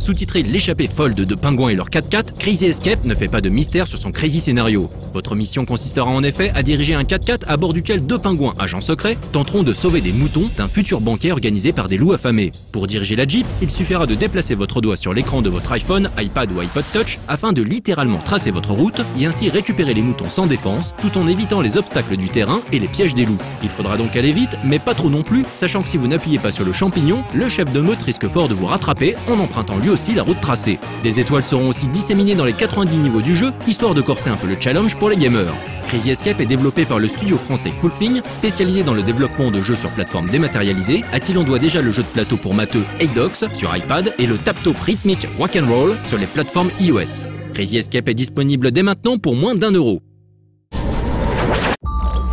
Sous-titré L'échappée folle de deux pingouins et leur 4x4, Crazy Escape ne fait pas de mystère sur son crazy scénario. Votre mission consistera en effet à diriger un 4x4 à bord duquel deux pingouins agents secrets tenteront de sauver des moutons d'un futur banquet organisé par des loups affamés. Pour diriger la Jeep, il suffira de déplacer votre doigt sur l'écran de votre iPhone, iPad ou iPod Touch afin de littéralement tracer votre route et ainsi récupérer les moutons sans défense tout en évitant les obstacles du terrain et les pièges des loups. Il faudra donc aller vite, mais pas trop non plus, sachant que si vous n'appuyez pas sur le champignon, le chef de meute risque fort de vous rattraper en empruntant lui aussi la route tracée. Des étoiles seront aussi disséminées dans les 90 niveaux du jeu, histoire de corser un peu le challenge pour les gamers. Crazy Escape est développé par le studio français Coolthing, spécialisé dans le développement de jeux sur plateforme dématérialisée, à qui l'on doit déjà le jeu de plateau pour matheux Eidox sur iPad et le tap-top rythmique Rock'n'Roll sur les plateformes iOS. Crazy Escape est disponible dès maintenant pour moins d'€1.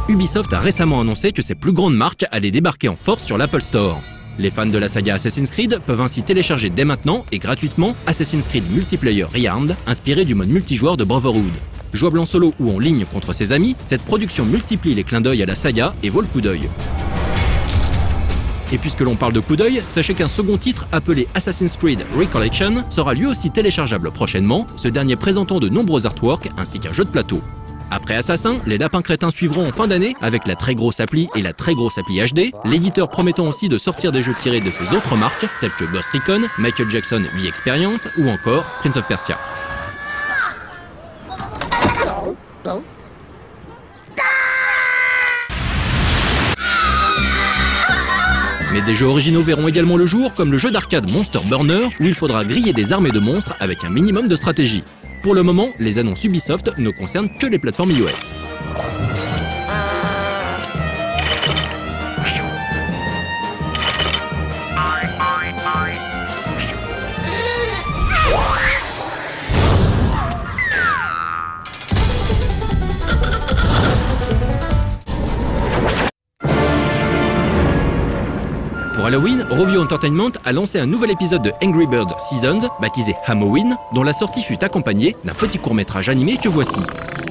Ubisoft a récemment annoncé que ses plus grandes marques allaient débarquer en force sur l'Apple Store. Les fans de la saga Assassin's Creed peuvent ainsi télécharger dès maintenant et gratuitement Assassin's Creed Multiplayer Rearmed, inspiré du mode multijoueur de Brotherhood. Jouable en solo ou en ligne contre ses amis, cette production multiplie les clins d'œil à la saga et vaut le coup d'œil. Et puisque l'on parle de coup d'œil, sachez qu'un second titre appelé Assassin's Creed Recollection sera lui aussi téléchargeable prochainement, ce dernier présentant de nombreux artworks ainsi qu'un jeu de plateau. Après Assassin, les lapins crétins suivront en fin d'année avec la très grosse appli et la très grosse appli HD, l'éditeur promettant aussi de sortir des jeux tirés de ses autres marques telles que Ghost Recon, Michael Jackson The Experience ou encore Prince of Persia. Mais des jeux originaux verront également le jour, comme le jeu d'arcade Monster Burner, où il faudra griller des armées de monstres avec un minimum de stratégie. Pour le moment, les annonces Ubisoft ne concernent que les plateformes iOS. Pour Halloween, Rovio Entertainment a lancé un nouvel épisode de Angry Birds Seasons, baptisé Hamoween, dont la sortie fut accompagnée d'un petit court-métrage animé que voici.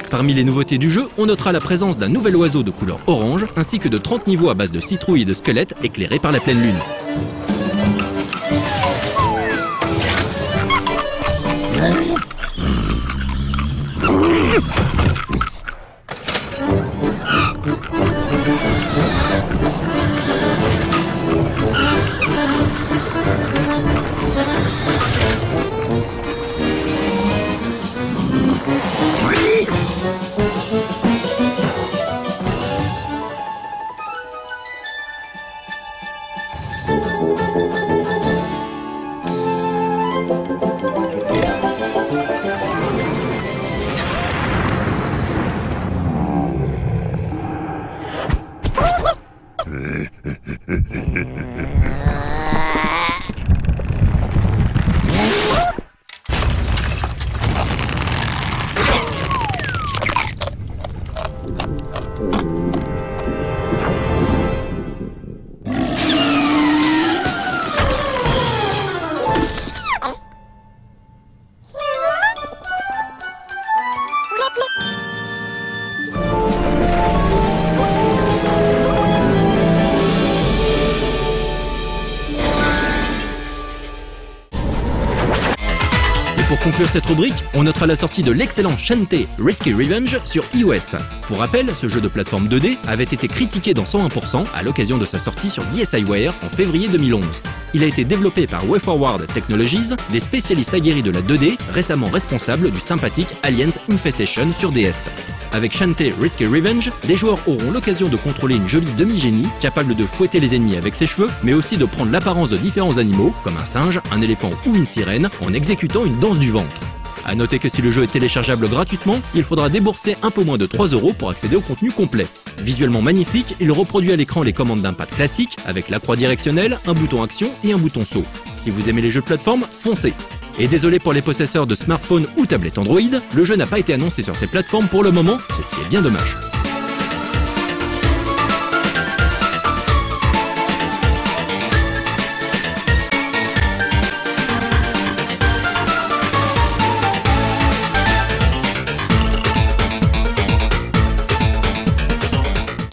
Parmi les nouveautés du jeu, on notera la présence d'un nouvel oiseau de couleur orange, ainsi que de 30 niveaux à base de citrouilles et de squelettes éclairés par la pleine lune. Pour conclure cette rubrique, on notera la sortie de l'excellent Shantae Risky Revenge sur iOS. Pour rappel, ce jeu de plateforme 2D avait été critiqué dans 101% à l'occasion de sa sortie sur DSiWare en février 2011. Il a été développé par WayForward Technologies, des spécialistes aguerris de la 2D, récemment responsables du sympathique Aliens Infestation sur DS. Avec Shantae Risky Revenge, les joueurs auront l'occasion de contrôler une jolie demi-génie capable de fouetter les ennemis avec ses cheveux, mais aussi de prendre l'apparence de différents animaux, comme un singe, un éléphant ou une sirène, en exécutant une danse du ventre. A noter que si le jeu est téléchargeable gratuitement, il faudra débourser un peu moins de 3 € pour accéder au contenu complet. Visuellement magnifique, il reproduit à l'écran les commandes d'un pad classique, avec la croix directionnelle, un bouton action et un bouton saut. Si vous aimez les jeux de plateforme, foncez! Et désolé pour les possesseurs de smartphones ou tablettes Android, le jeu n'a pas été annoncé sur ces plateformes pour le moment, ce qui est bien dommage.